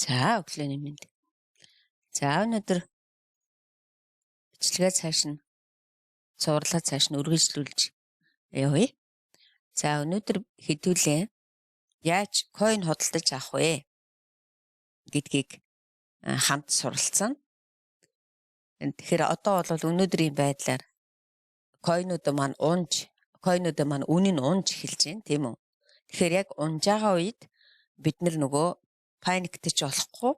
За өглөөний мэнд. За өнөөдөр бичлэгээ цааш нь цувралаа цааш нь үргэлжлүүлж явъя. За өнөөдөр хэдүүлээ яаж койн худалдаж авах вэ гэдгийг хамт суралцсан. Тэгэхээр одоо бол өнөөдрийн байдлаар койнууд маань үнийн унж эхэлж байна, тийм үү? Тэгэхээр яг унж байгаа үед бид нөгөө паниктэж болохгүй.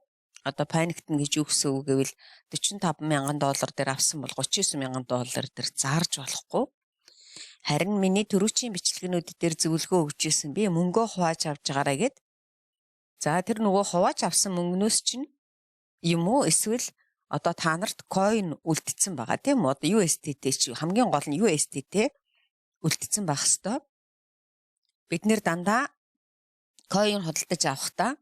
Одоо паниктна гэж юу гэсэн үг гэвэл $45,000 дээр авсан бол $39,000 дээр зарж болохгүй. Харин миний төрүүчийн бичлэгнүүд дээр зөвлөгөө өгч ирсэн би мөнгөө хувааж авч байгаарай гэд. За тэр хувааж авсан мөнгнөөс чинь юм уу эсвэл одоо та нарт койн үлдсэн байгаа тийм үү? Одоо USDT чи хамгийн гол нь USDT үлдсэн байх хэвээр. Бид нэр дандаа койн худалдаж авахдаа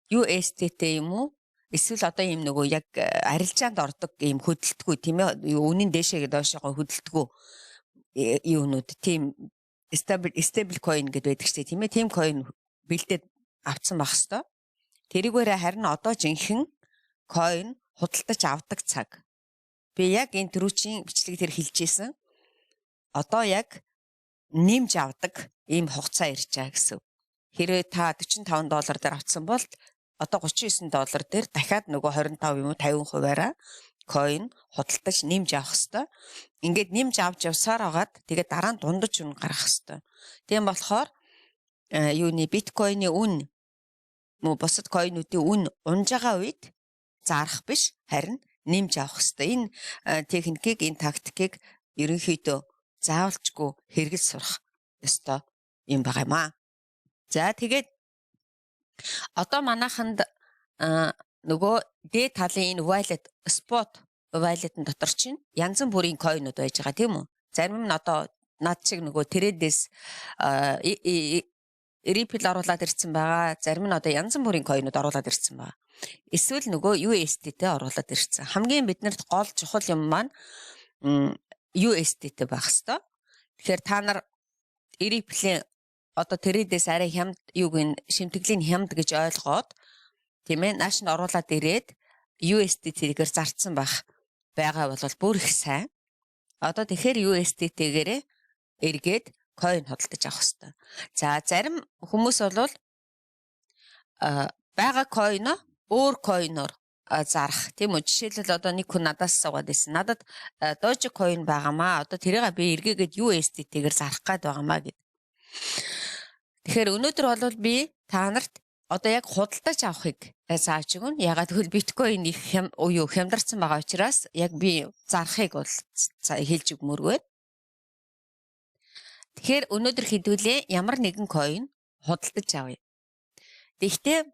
USDT юм уу? Эсвэл одоо ийм яг арилжаанд ордог ийм хөдөлтгүү тийм ээ, үнийн дээшээ доошоо хөдөлтгүү юунууд тийм stable coin гэдэг байдаг ч тийм ээ, тийм coin бэлдээд авцсан байх хэвээр. Тэрийгээрээ харин одоо жинхэнэ coin худалдаж авдаг цаг. Би яг энэ төрүүчийн бичлэг дээр хэлжсэн. Одоо яг нэмж авдаг ийм хугацаа ирж байгаа гэсэн. Хэрвээ та $45 дээр авцсан бол одоо $39 дээр дахиад 25 юм уу 50%-аараа coin худалдаж нэмж авах хэвээр. Ингээд нэмж авч явсаар хагаад тэгээд дараа нь дундаж үн гаргах хэвээр. Тийм болохоор биткойны үн мөн бусад койнуудын үн унж байгаа үед зарах биш, харин нэмж авах хэвээр. Энэ техникийг, энэ тактикийг ерөнхийдөө заавалчгүй хэрэгэл сурах ёстой юм байгаа юм аа. За тэгээд одоо манайханд дээд талын энэ wallet, spot wallet-ын дотор чинь янз бүрийн койнууд байж байгаа тийм үү? Зарим нь одоо над шиг трейдээс Ripple оруулаад ирсэн байгаа. Зарим нь одоо янз бүрийн койнууд оруулаад ирсэн байгаа. Эсвэл USDT оруулаад ирсэн. Хамгийн биднэрт гол чухал юм маань USDT байх хэвээр. Тэгэхээр та нар Ripple-ийн одоо трейдээс арай шимтгэлийн хямд гэж ойлгоод тийм ээ нааш нь оруулаад ирээд USDT-гээр зарцсан байгаа бол бүр их сайн. Одоо тэгэхээр USDT-гээрээ эргээд coin худалдаж авах хэрэгтэй. За зарим хүмүүс бол байгаа coin-о өөр coin-оор зарах тийм үү. Жишээлбэл одоо нэг хүн надаас суугаад байсан. Надад Dogecoin байгаамаа. Одоо тэрийг би эргээгээд USDT-гээр зарах гээд байгаамаа гэд. Тэгэхээр өнөөдөр бол би та нарт одоо яг худалдаж авахыг зааж өгнө. Ягаад гэвэл биткойн их хямдарсан байгаа учраас яг би зарахыг бол хэлж өгмөргүй. Тэгэхээр өнөөдөр хэдүүлээ ямар нэгэн койн худалдаж авъя. Тэгэхдээ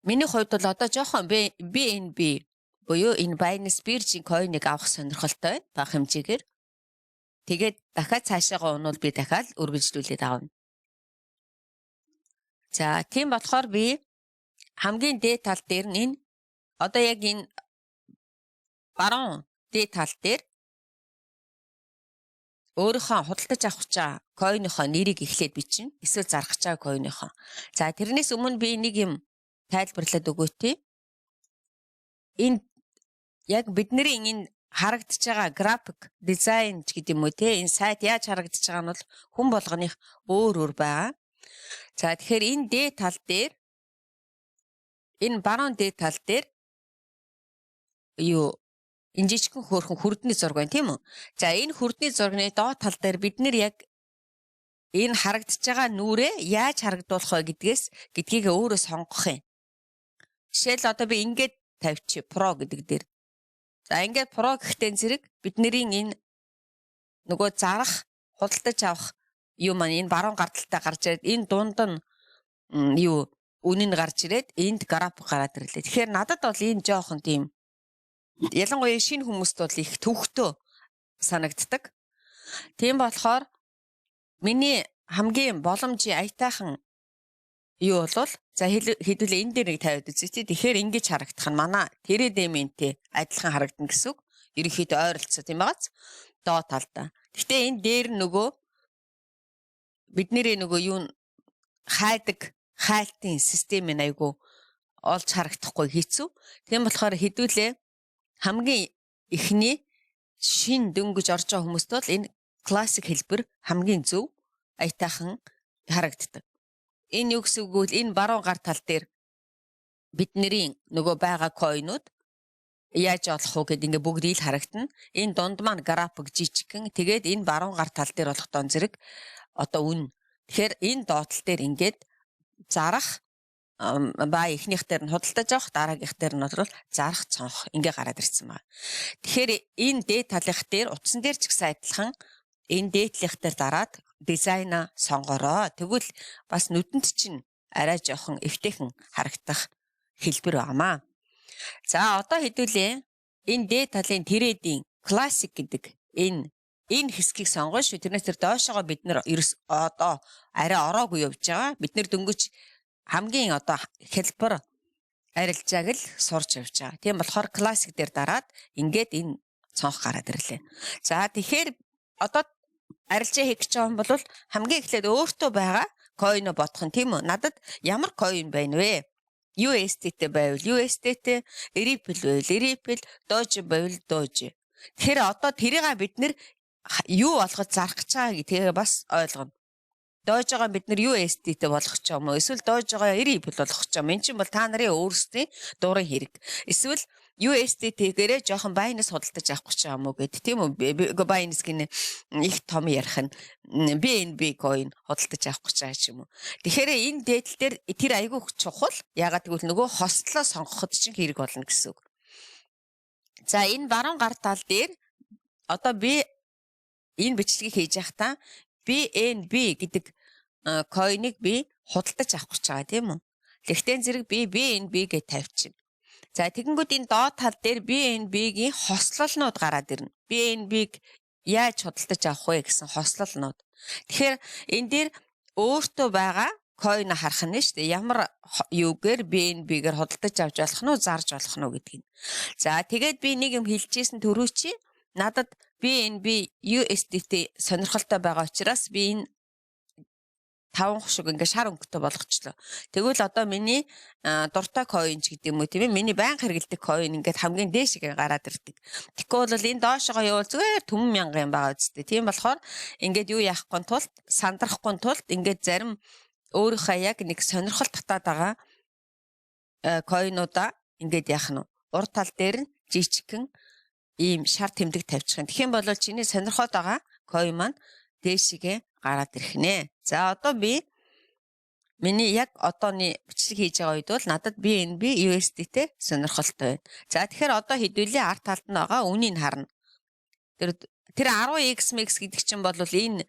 миний хувьд бол одоо жоохон BNB буюу энэ Binance Bridge-ийн койныг авах сонирхолтой байна. Бага хэмжээгээр. Тэгээд дахиад цаашаагаа унвал би дахиад үргэлжлүүлээд авна. За тийм болохоор би хамгийн дээд тал дээр нь одоо яг энэ баруун дээд тал дээр өөрийнхөө худалдаж авах гэж байгаа койныхоо нэрийг эхлээд бичнэ. Эсвэл зарах гэж байгаа койныхоо. За тэрнээс өмнө би нэг юм тайлбарлаад өгөөтэй. Энэ яг бидний энэ харагдаж байгаа график дизайн гэдэг юм уу те, энэ сайт яаж харагдаж байгаа нь бол хүн болгоных өөр байгаа. За тэгэхээр энэ дээд тал дээр энэ баруун дээд тал дээр энэ жижигхэн хөөрхөн хүрдний зураг байна тийм үү? За энэ хүрдний зургийн доод тал дээр бид нэр яг энэ харагдаж байгаа нүрээ яаж харагдуулах вэ гэдгийг өөрөө сонгох юм. Жишээл одоо би ингээд тавьчих Pro гэдэг дээр. За ингээд Pro гэхтэн зэрэг бидний энэ зарах, худалдаж авах маань энэ баруун гарталтай гарч ирээд энэ дунд нь үн нь гарч ирээд энд график гараад ирлээ. Тэгэхээр надад бол энэ жоохон тийм ялангуяа шинэ хүмүүст бол их төвхтөө санагддаг. Тийм болохоор миний хамгийн боломжийн аятайхан бол за хэдүүлээ энэ дээр нэг тавиад үзье. Тэгэхээр ингэж харагдах нь манай TRDMNтэй адилхан харагдана гэсэн үг. Ерөнхийдөө ойролцоо тийм байгааз доод талдаа. Гэхдээ энэ дээр бидний хайдаг хайлтын систем айгу олж харагдахгүй хэцүү. Тийм болохоор хэдүүлээ хамгийн эхний шин дөнгөж орж байгаа хүмүүст бол энэ классик хэлбэр хамгийн зөв аятайхан харагддаг. Энэ юу гэсэн үг вэ? Энэ баруун гар тал дээр бидний нөгөө байгаа койнууд яаж олох вэ гэдээ ингээ бүгд ил харагдана. Энэ дунд маань график жижигхэн. Тэгээд энэ баруун гар тал дээр болох дон зэрэг одоо үн. Тэгэхээр энэ доотлол дээр ингээд зарах ба эхнийх дээр нь худалдаж авах, дараагийнх дээр нь бол зарах цонх ингээ гараад ирсэн байна. Тэгэхээр энэ дээд талынх дээр утсан дээр ч гэсэн адилхан энэ дээдлийнх дээр дараад дизайна сонгороо. Тэгвэл бас нүдэнд чинь арай жоохон эвтэйхэн харагдах хэлбэр байнамаа. За одоо хэдүүлээ энэ дээд талын тэрэдийн классик гэдэг энэ хэсгийг сонгоно шүү. Тэрнээс тэр доошогоо бид нэр одоо арай ороогүй явж байгаа. Бид нэр дөнгөж хамгийн одоо хэлбэр арилжааг л сурч явж байгаа. Тийм болохоор классик дээр дараад ингээд энэ цонх гараад ирлээ. За тэгэхээр одоо арилжаа хийх гэж байгаа юм бол хамгийн эхлээд өөртөө байгаа койно бодох нь тийм үү? Надад ямар койн байна вэ? USDT байвал USDT, Ripple байвал Ripple, Doge байвал Doge. Тэгэхээр одоо тэрийг бид нэр юу болгож зарах гэж байгаа гэдгийг бас ойлгоно. Doge-гоо бид нэр USDT болгох ч юм уу? Эсвэл Doge-гоо Ripple болгох ч юм. Энд чинь бол та нарын өөрсдийн дуурын хэрэг. Эсвэл USDT-гээрээ жоохон Binance худалдаж авах гэж байгаа юм уу гэд тийм үү? Binance гинэ их том ярих нь BNB coin худалдаж авах гэж байгаа юм уу? Тэгэхээр энэ дээдл дээр тэр айгүй чухал. Ягаад гэвэл нөгөө хослоо сонгоход чинь хэрэг болно гэсэн үг. За энэ баруун гар тал дээр одоо би энэ бичлэгийг хийж явахдаа BNB гэдэг coin-ыг би худалдаж авах гэж байгаа тийм үү? Тэгтээ зэрэг би BNB гэж тавьчихна. За тэгэнгүүт энэ доод тал дээр BNB-гийн хослолнууд гараад ирнэ. BNB-г яаж худалдаж авах вэ гэсэн хослолнууд. Тэгэхээр энэ дээр өөртөө байгаа coin харах нь шүү дээ. Ямар юугээр BNB-гээр худалдаж авч болох нь уу, зарж болох нь уу гэдгийг. За тэгээд би нэг юм хэлчихсэн төрөө чи надад BNB USDT сонирхолтой байгаа учраас би энэ 5 хушиг ингээ шар өнгөтэй болгочлоо. Тэгвэл одоо миний дуртай coin ч гэдэг юм уу тийм ээ. Миний байнга хэрэгэлдэг coin ингээд хамгийн дээшig гараад ирдэг. Тэгэхгүй бол энэ доошогоо явуул зүгээр төмөн мянга юм байгаа үстэй. Тийм болохоор ингээд юу яахгүй тулд сандрахгүй тулд ингээд зарим өөрийнхөө яг нэг сонирхол татаад байгаа coin-уудаа ингээд яах нь урд тал дээр нь жижигхэн ийм шар тэмдэг тавьчих юм. Тэгэх юм бол чиний сонирхоод байгаа coin маань дээшигээ гараад ирэх нэ. За одоо би миний яг одооний бичлэг хийж байгаа үед бол надад BNB USDT сонирхолтой байна. За тэгэхээр одоо хэдүүлээ арт талд нь байгаа үнийг харна. Тэр 10x mix гэдэг чинь бол энэ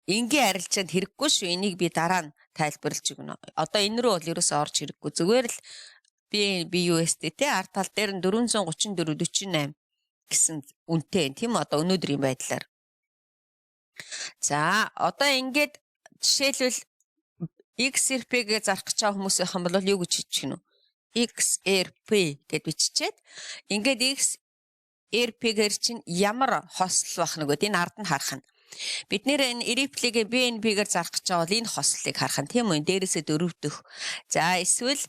энгийн арилжаанд хэрэггүй шүү. Энийг би дараа нь тайлбарлаж өгнө. Одоо энэ рүү бол ерөөсөө орж хэрэггүй. Зүгээр л BNB USDT арт тал дээр нь 434.48 гэсэн үнэтэй тийм одоо өнөөдрийн байдлаар. За одоо ингээд жишээлбэл XRP-гээ зарах гэж байгаа хүмүүс байх юм бол юу гэж хэлчих гэнэ үү? XRP гэд биччихээд ингээд XRP-гээр чинь ямар хосол байх нэг вэ? Энэ ард нь харах нь. Бид нэр энэ Ripple-гээ BNB-гээр зарах гэж байгаа бол энэ хослыг харах нь тийм үү? Дээрээсээ 4 дэх. За эсвэл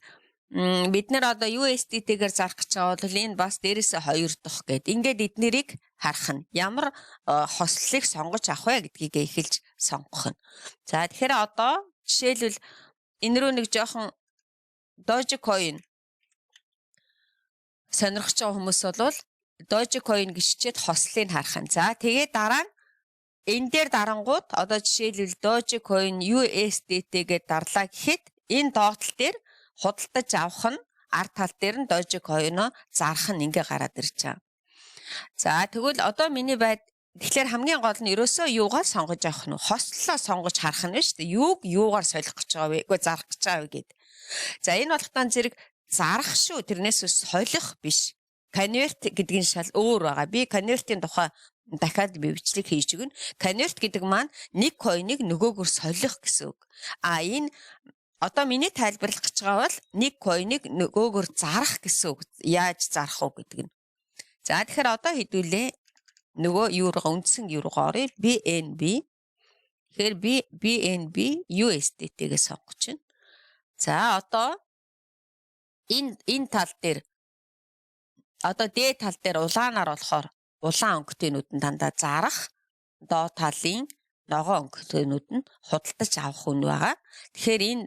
бид нэр одоо USDT-гээр зарах гэж байгаа бол энэ бас дээрээсээ 2 дэх гэд. Ингээд эднэрийг харах нь ямар хослыг сонгож авах вэ гэдгийг эхэлж сонгох нь. За тэгэхээр одоо жишээлбэл энэ рүү нэг жоохон Dogecoin сонирхож байгаа хүмүүс бол Dogecoin гიშчээд хослыг харах нь. За тэгээд дараа нь энэ дээр дарангууд одоо жишээлбэл Dogecoin USDT гэдээ дарлаа гэхэд энэ доотлол дээр худалдаж авах нь арт тал дээр нь Dogecoin-о зарах нь ингээ гараад ирж байгаа. За тэгвэл одоо миний тэгэхээр хамгийн гол нь ерөөсөө юугаар сонгож авах нь хослоо сонгож харах нь шүү дээ. Юуг юугаар солих гэж байгаа вэ? Үгүй зарах гэж байгаа вэ гэд. За энэ болохтан зэрэг зарах шүү. Тэрнээс солих биш. Convert гэдгийн шал өөр байгаа. Би convert-ийн тухай дахиад би бичлэг хийж өгнө. Convert гэдэг маань нэг coin-ыг нөгөөгөөр солих гэсэн үг. Энэ одоо миний тайлбарлах гэж байгаа бол нэг coin-ыг нөгөөгөөр зарах гэсэн үг. Яаж зарах уу гэдэг нь. За тэгэхээр одоо хэдүүлээ нөгөө юурга үндсэн юурга орё BNB. Тэгэхээр би BNB USDT-гээ сонгож байна. За одоо энэ тал дээр одоо дээд тал дээр улаанаар болохоор улаан өнгөтэйнүүд нь дандаа зарах, доод талын ногоон өнгөтэйнүүд нь худалдаж авах үн байгаа. Тэгэхээр энэ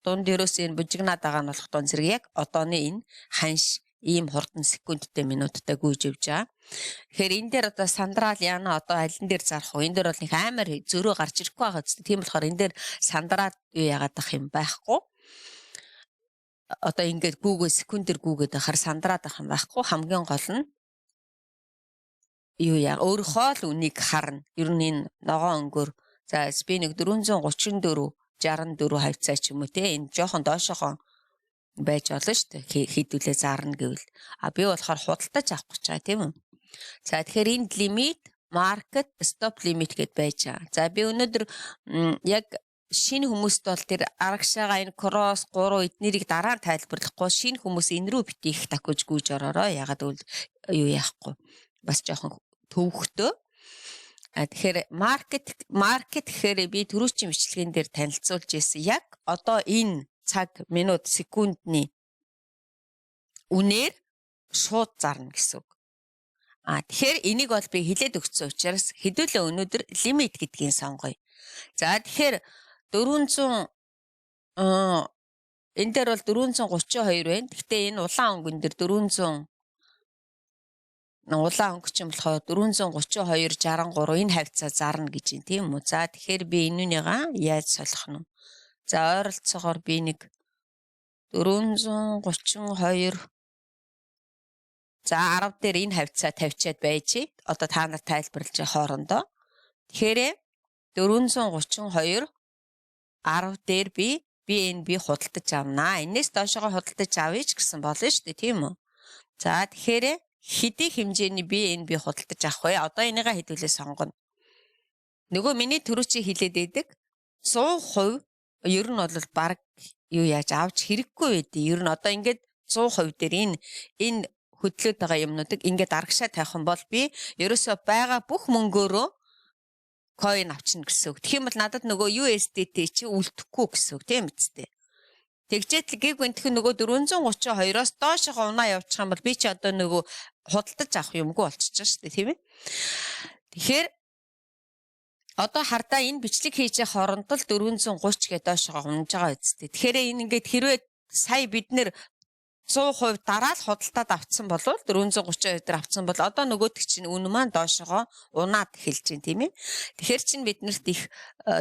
дунд ерөөс энэ бужигнаад байгаа нь болох дунд зэрэг яг одооны энэ ханш ийм хурдан секундтэй минуттай гүйж явж байгаа. Тэгэхээр энэ дээр одоо сандрал яана одоо алин дээр зарах уу? Энэ дээр бол нэг амар зөрөө гарч ирэхгүй байгаа зү. Тийм болохоор энэ дээр сандраад юу яагаад ах юм байхгүй. Одоо ингээд гүүгээ секундээр гүүгээд ахаар сандраад ах юм байхгүй. Хамгийн гол нь юу яа өөрийнхөө л үнийг харна. Ер нь энэ ногоон өнгөөр за би нэг 434 64 хавцаа ч юм уу те энэ жоохон доошохон байж болно шүү дээ. Хийдүүлээ зарна гэвэл би болохоор худалдаж авах гэж байгаа тийм үү. За тэгэхээр энэ лимит market stop limit гэд байж байгаа. За би өнөөдөр яг шинэ хүмүүст бол тэр арагшаага энэ кросс 3 эднэрийг дараа нь тайлбарлахгүй шинэ хүмүүс энэ рүү бити их також гүйж ороорой. Ягаад гэвэл юу яахгүй бас жоохон төвхтөө. Тэгэхээр маркет гэхээр би түрүүчийн бичлэгэн дээр танилцуулж ирсэн. Яг одоо энэ цаг, минут, секундны үнээр шууд зарна гэсэн үг. Тэгэхээр энийг бол би хэлээд өгсөн учраас хэдүүлээ өнөөдөр лимит гэдгийг сонгоё. За тэгэхээр 400 энэ дээр бол 432 байна. Гэхдээ энэ улаан өнгөн дээр 400 улаан өнгө чинь болохоор 432 63 энэ хавцаа зарна гэж юм тийм үү. За тэгэхээр би энүүнийгаа яаж солих нь вэ? За ойролцоогоор би нэг 432 за 10 дээр энэ хавцаа тавьчаад байж. Одоо та нар тайлбарлаж хоорондоо. Тэгэхээр 432 10 дээр би BNB худалдаж авнаа. Энээс доошоо худалдаж авъя ч гэсэн болно шүү дээ, тийм үү? За тэгэхээр хэдий хэмжээний BNB худалдаж авах вэ? Одоо энийгээ хэдүүлээ сонгоно. Нөгөө миний түрүүчийн хэлээд байдаг 100% ер нь бол баг юу яаж авч хэрэггүй байдیں۔ Ер нь одоо ингээд 100% дээр энэ хөдлөөд байгаа юмнуудыг ингээд аргашаа тавих юм бол би ерөөсөө байгаа бүх мөнгөөрөө coin авчна гэсэн үг. Тэгэх юм бол надад нөгөө USDT чи үлдэхгүй гэсэн үг тийм биз дээ. Тэгжээд гиг гэнтэх нөгөө 432-оос доошоо унаа явуучих юм бол би чи одоо нөгөө худалдаж авах юмгүй болчихж шүү дээ тийм ээ. Тэгэхээр одоо хардаа энэ бичлэг хийж байгаа хооронд л 430 гэдэг доошоо унж байгаа үсттэй. Тэгэхээр энэ ингээд хэрвээ сая бид нэр 100% дараа л худалдаад авцсан бол 432 дээр авцсан бол одоо нөгөөдөг чинь үн маань доошоо унаад эхэлж байна тийм ээ. Тэгэхээр чинь биднэрт их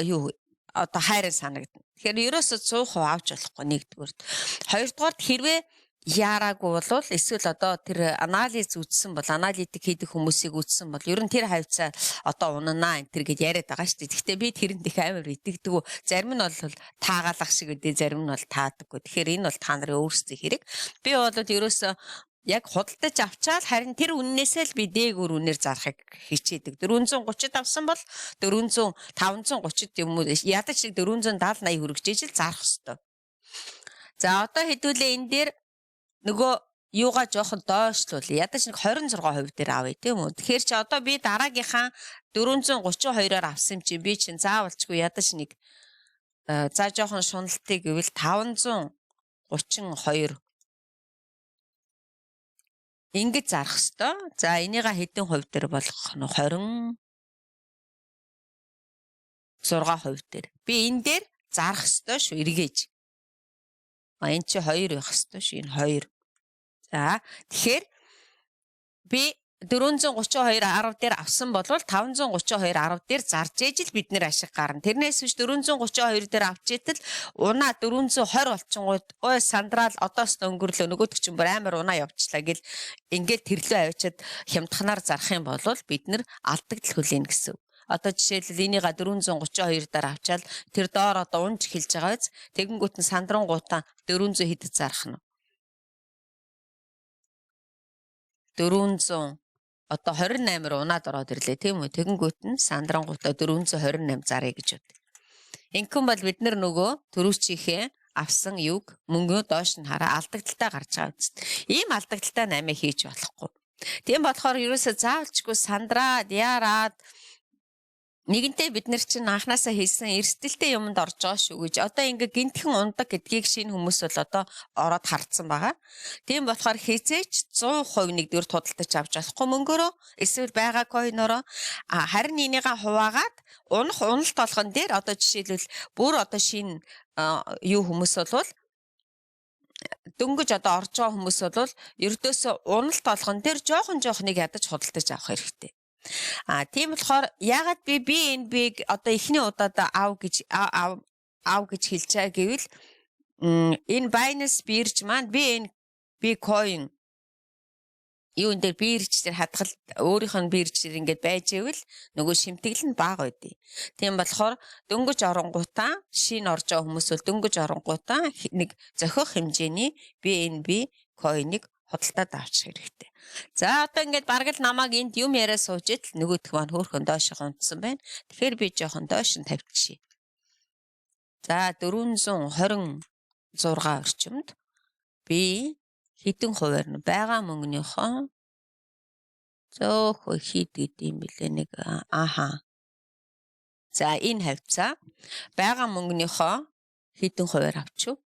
юу одоо хайрын санагдана. Тэгэхээр ерөөсөө 100% авч болохгүй нэгдүгээрт. Хоёрдугаарт хэрвээ яараагүй бол эсвэл одоо тэр анализ үзсэн бол аналитик хийдэг хүмүүсийг үзсэн бол ер нь тэр хавцаа одоо унанаа энэ төр гэж яриад байгаа шүү дээ. Гэхдээ би тэрэнд их амар итгэдэггүй. Зарим нь бол таагаалах шиг үдээ, зарим нь бол таадаггүй. Тэгэхээр энэ бол та нарын өөрсдийн хэрэг. Би бол ерөөсөө яг худалдаж авчаал харин тэр үннээсээ л би дээгүүр үнээр зарахыг хичээдэг. 430-д авсан бол 400 530-д юм уу ядаж 470 80 хүрэгжээж л зарах хэвээр. За одоо хэдүүлээ энэ дээр нөгөө юугаа жоохон доошлуул. Ядаж нэг 26% дээр авъя тийм үү. Тэгэхээр чи одоо би дараагийнхаа 432-оор авсан чи би чинь заавалчгүй ядаж нэг за жоохон шуналтыг гэвэл 532 ингэж зарах хэвээр. За энийга хэдэн хувь дээр болгох нь 26% дээр. Би энэ дээр зарах хэвээр шүү эргээж. Энэ чи 2 байх хэвээр шүү энэ 2. За тэгэхээр би 432 10 дээр авсан бол 532 10 дээр зарж ээж л бид нэр ашиг гарна. Тэрнээс биш 432 дээр авч итэл унаа 420 болчингууд ой сандрал одоос өнгөрлөө нөгөөдөг чинь бүр амар унаа явчлаа гэл ингээд тэрлөө авчиад хямдханаар зарах юм бол бид нэр алдагдал хүлээнэ гэсэн. Одоо жишээлбэл энийга 432 дээр авчаал тэр доор одоо унж эхэлж байгаа биз. Тэгэнгүүт нь сандрангуудаа 400 хэдэд зарах нь. 400 одоо 28 унаад ороод ирлээ тийм үү. Тэгэнгүүт нь сандрангуудаа 428 заръя гэж бод. Инхэн бол бид нөгөө төрүүчийнхээ авсан юг мөнгөө доош нь хараа алдагдaltaа гарч байгаа биз. Ийм алдагдaltaа намайг хийж болохгүй. Тийм болохоор ерөөсөө заавалчгүй сандраад яараад Нэгэнтээ бид нар чинь анханасаа хийсэн эрсдэлтэй юмд орж байгаа шүү гэж. Одоо ингээ гинтхэн ундаг гэдгийг шинэ хүмүүс бол одоо ороод хардсан байгаа. Тийм болохоор хизээч 100% нэгдүгээр худалдаж авч болохгүй мөнгөөрөө эсвэл байгаа койнороо харин энийгээ хуваагаад уналт болгон дээр одоо жишээлбэл бүр одоо шинэ юу хүмүүс бол дөнгөж одоо орж байгаа хүмүүс бол ердөөсөө уналт болгон дээр жоохныг ядаж худалдаж авах хэрэгтэй. Тийм болохоор ягаад би BNB-г одоо эхний удаад аав гэж хэлж байгаа гэвэл энэ Binance бирж маань BNB coin юун дээр бирж дээр хадгалт өөрийнх нь бирж дээр ингээд байж ивэл нөгөө шимтгэл нь бага байдیں۔ Тийм болохоор дөнгөж оронгуудаа шинэ орж байгаа хүмүүс бол дөнгөж оронгуудаа нэг зохиох хэмжээний BNB coin-ыг худалдаад авчих хэрэгтэй. За одоо ингээд бараг л намайг энд юм яриа сууж итл нөгөөх маань хөөхөн доош гонцсон байна. Тэгэхээр би жоохон доош нь тавьчихъя. За 426 орчимд би хэдэн хувиар нь байгаа мөнгөнийхөө зөөхөө хід гэдэм билээ нэг За энэ хавцаа байгаа мөнгөнийхөө хэдэн хувиар авчих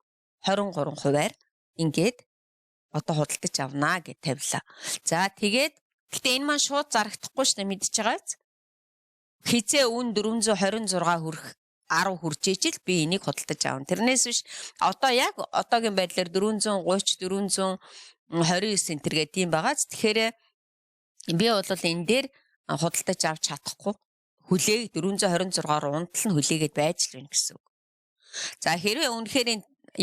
23 хувиар ингээд одоо худалдаж авнаа гэж тавилаа. За тэгээд гэтээ энэ маань шууд зарагдахгүй шүү дээ мэдчихэж байгааз. Хизээ үн 426 хүрэх 10 хүрч ижил би энийг худалдаж аавна. Тэрнээс биш одоо яг одоогийн байдлаар 430 429 центр гэдэг юм байгааз. Тэгэхээр би бол энэ дээр худалдаж авч чадахгүй. Хүлээг 426-аар унтал нь хүлээгээд байж л байна гэсэн үг. За хэрвээ үнэхээр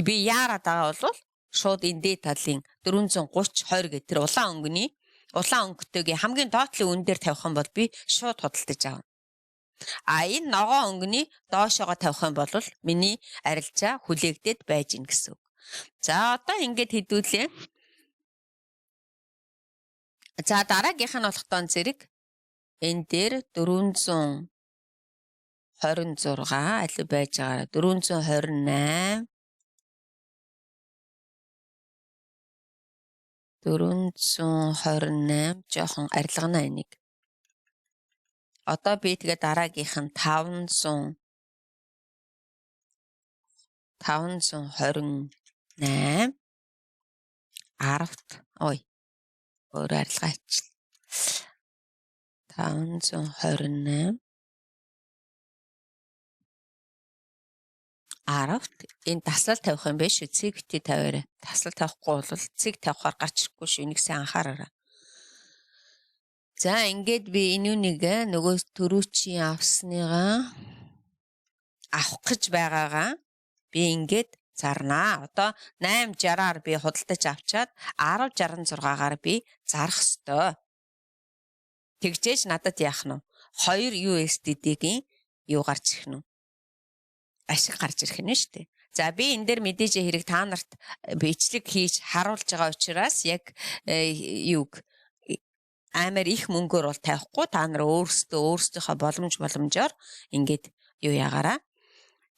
би яарад байгаа бол шууд энэ дээд талын 430 20 гэдэг тэр улаан өнгөтэйг хамгийн доотлын үн дээр тавих юм бол би шууд худалдаж аавна. Энэ ногоон өнгөний доошоогоо тавих юм бол миний арилжаа хүлээгдээд байж гин гэсэн үг. За одоо ингээд хэдүүлээ. За дараагийнх нь болохдоо зэрэг энэ дээр 426 аль байж байгаа 428 жоохон арилгана энийг. Одоо би тэгээ дараагийнх нь 528 10-т өөр арилгаа хийчихлээ. 528 10-т энэ таслал тавих юм биш үү? Цэг бити тавиараа. Таслал тавихгүй бол цэг тавихаар гарч ирэхгүй шүү. Энийг сайн анхаараарай. За ингээд би энүүнийг нөгөө төрүүчийн авсныгаа авах гэж байгаагаа би ингээд зарнаа. Одоо 860-аар би худалдаж авчаад 1066-аар би зарах ёстой. Тэгжээж надад яах нь вэ? 2 USDT-гийн юу гарч ирэх нь вэ? Ашиг гарч ирэх нь шүү дээ. За би энэ дээр мэдээж хэрэг та нарт бичлэг хийж харуулж байгаа учраас яг юуг амар их мөнгөөр бол тавихгүй та нар өөрсдийнхөө боломжоор ингээд юу ягаараа.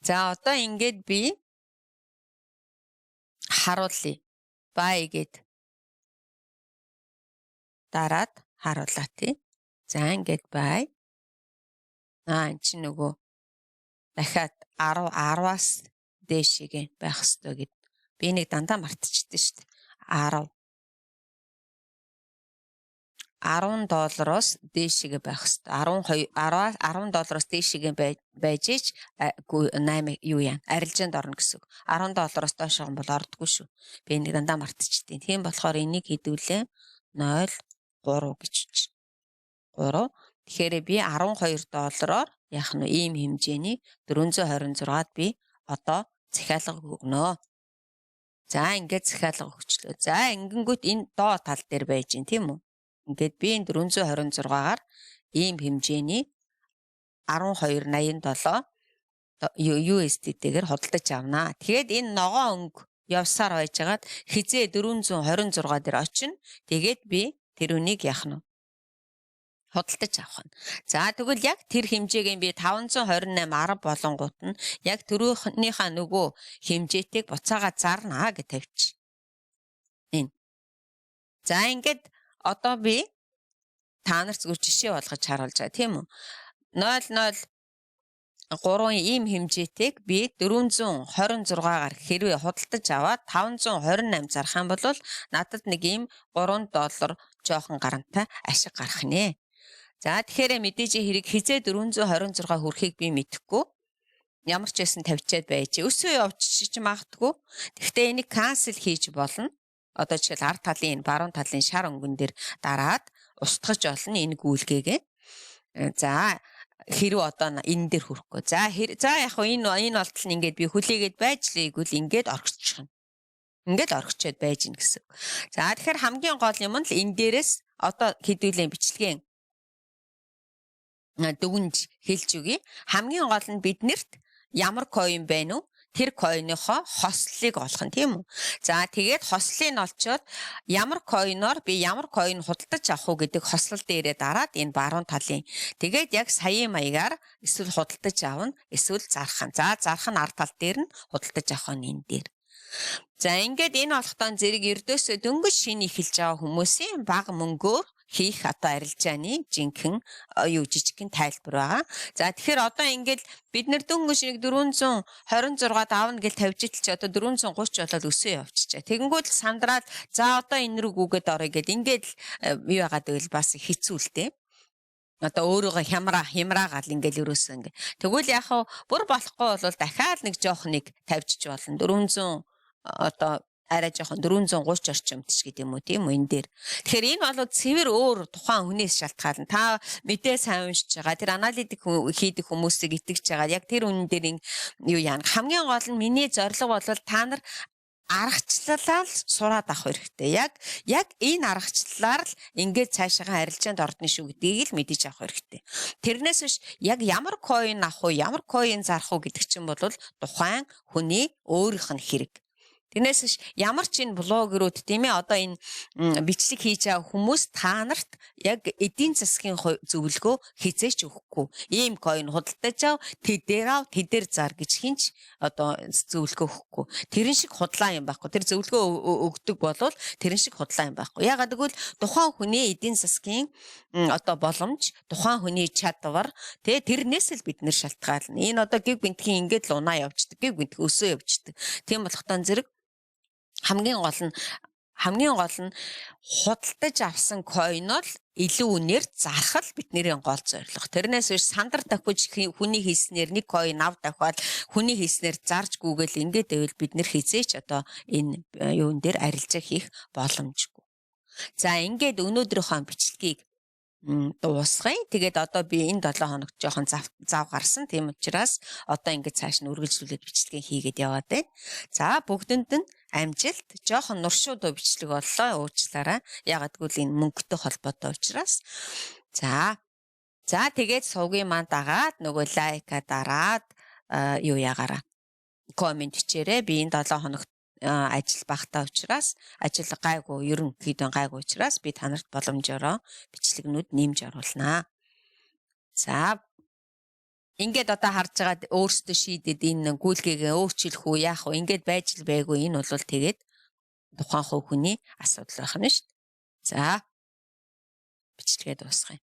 За одоо ингээд би харуулъя. Бай гэд дараад харуулаа тий. За ингээд бай. Энд чинь нөгөө дахиад 10-10-аас дээшгээ байх ёстой гэд. Би нэг дандаа мартчихдээ шүү дээ. 10 $-оос дээшгээ байх ёстой. 10 $-оос дээшгээ байж ич 8 юу яа арилжаанд орно гэсэн үг. 10 $-оос доош юм бол ордоггүй шүү. Би нэг дандаа мартчихдیں۔ Тийм болохоор энийг хэдүүлээ 0.3 гэж үз. 3. Тэгэхээр би 12 $-оор яах нь ийм хэмжээний 426-ад би одоо захиалга өгнө. За ингээд захиалга өгчлөө. За ингэнгүүт энэ доо тал дээр байж гин тийм үү? Ингээд би энэ 426-аар ийм хэмжээний 1287 USDT-гээр худалдаж авнаа. Тэгээд энэ ногоон өнгө явсаар байжгаад хизээ 426 дээр очино. Тэгээд би тэр үнийг яах нь худалдаж авах нь. За тэгвэл яг тэр хэмжээг би 528.10 болонгууд нь яг төрөөхнийхээ нөгөө хэмжээтэйг буцаага зарнаа гэж тавьчих. Энэ. За ингээд одоо би та нарт зөв жишээ болгож харуулж байгаа тийм үү? 00 3 ийм хэмжээтэйг би 426-аар хэрвээ худалдаж аваад 528 зарах юм бол надад нэг ийм $3 жоохон гарантай ашиг гарах нэ. За тэгэхээр мэдээж хэрэг хизээ 426 хүрэхийг би мэдэхгүй. Ямар ч байсан тавьчаад байж. Өсөө явчих ч магадгүй. Гэхдээ энийг cancel хийж болно. Одоо жишээл ард талын баруун талын шар өнгөн дээр дараад устгаж олно энэ гүйлгээгээ. За хэрвээ одоо энэ дээр хүрэхгүй. За яг хөө энэ болтол нь ингээд би хүлээгээд байж л ийгүүл ингээд орчихно. Ингээд орчиод байж гин гэсэн. За тэгэхээр хамгийн гол юм нь л энэ дээрээс одоо хэдүүлэн бичлэгийн дүгнж хэлж өгье. Хамгийн гол нь биднэрт ямар coin байна уу? Тэр coin-ийнхоо хослолыг олох нь тийм үү? За тэгээд хослолыг нь олцоод ямар coin-оор би ямар coin худалдаж авах уу гэдэг хослол дээрээ дараад энэ баруун талын тэгээд яг саяын маягаар эсвэл худалдаж авна эсвэл зарах нь. За зарах нь ард тал дээр нь худалдаж авах нь энэ дээр. За ингээд энэ болохтон зэрэг ердөөсөө дөнгөж шинэ эхэлж байгаа хүмүүсийн бага мөнгөөр хийх одоо арилжааны жинхэнэ жижигхэн тайлбар байгаа. За тэгэхээр одоо ингээд бид нэр дөнгөж нэг 426 давна гэж тавьж итэл чи одоо 430 болоод өсөө явчихчаа. Тэгэнгүүт сандраад за одоо энэ рүү гүгээд орё гэд ингээд юу яагаад гэвэл бас хэцүүлтэй. Одоо өөрийгөө хямраагаал ингээл өрөөсөө ингээ. Тэгвэл яг хав бүр болохгүй бол дахиад нэг жоох нэг тавьчих болно. 400 одоо арай жоохон 430 орчимч гэдэг юм уу тийм үү энэ дээр. Тэгэхээр энэ бол цэвэр өөр тухайн хүнээс шалтгаална. Та мэдээ сайн уншиж байгаа. Тэр аналитик хийдэг хүмүүсийг итгэж байгаа. Яг тэр үнэн дээр юу яана. Хамгийн гол нь миний зорилго бол та нар аргачлалаа л сураад авах хэрэгтэй. Яг энэ аргачлалаар л ингээд цаашаа арилжаанд ордно шүү гэдгийг л мэдэж авах хэрэгтэй. Тэрнээс биш яг ямар coin авах уу, ямар coin зарах уу гэдэг чинь бол тухайн хүний өөрийнх нь хэрэг. Тэрнээс биш ямар ч энэ блогерууд тийм ээ одоо энэ бичлэг хийж байгаа хүмүүс та нарт яг эдийн засгийн зөвлөгөө хизээч өгөхгүй. Ийм coin худалдаж ав, тэдээр зар гэж хинч одоо зөвлөгөө өгөхгүй. Тэрэн шиг худлаа юм байхгүй. Тэр зөвлөгөө өгдөг болвол тэрэн шиг худлаа юм байхгүй. Ягаад гэвэл тухайн хүний эдийн засгийн одоо боломж, тухайн хүний чадвар тэрнээс л бид нэр шалтгаална. Энэ одоо гэг бинтгийн ингээд л унаа явждаг, гэг бинтг өсөө явждаг. Тийм болохтон зэрэг хамгийн гол нь худалдаж авсан coin-оор илүү үнээр зарах л бидний гол зорилго. Тэрнээс биш сандар давхиж хүний хийснээр нэг coin ав давхаад хүний хийснээр зарж гүгээл ингээд байвал бид нэр хизээч одоо энэ юун дээр арилжаа хийх боломжгүй. За ингээд өнөөдрийнхөө бичлэгийг дуусгая. Тэгээд одоо би энэ 7 хоногт жоохон зав гарсан. Тийм учраас одоо ингээд цааш нь үргэлжлүүлээд бичлэгээ хийгээд яваад байна. За бүгдэнд нь амжилт. Жоохон нуршууд бичлэг боллоо. Уучлаарай. Ягаад гэвэл энэ мөнгөтэй холбоотой учраас. За тэгээд сувгийн маань дагаад нөгөө лайка дараад юу ягаараа комент хийчээрэй. Би энэ 7 хоногт ажил багтаа учраас ажил гайгүй ерөнхийдөө гайгүй учраас би танарт боломжоор бичлэгнүүд нэмж оруулнаа. За ингээд одоо харж байгаа өөрсдөө шийдэд энэ гүйлгээгээ өөрчлөх үү яах вэ? Ингээд байж л байггүй энэ бол тэгээд тухайн хувь хүний асуудал байх нь шүү дээ. За бичлэгээ дуусгая.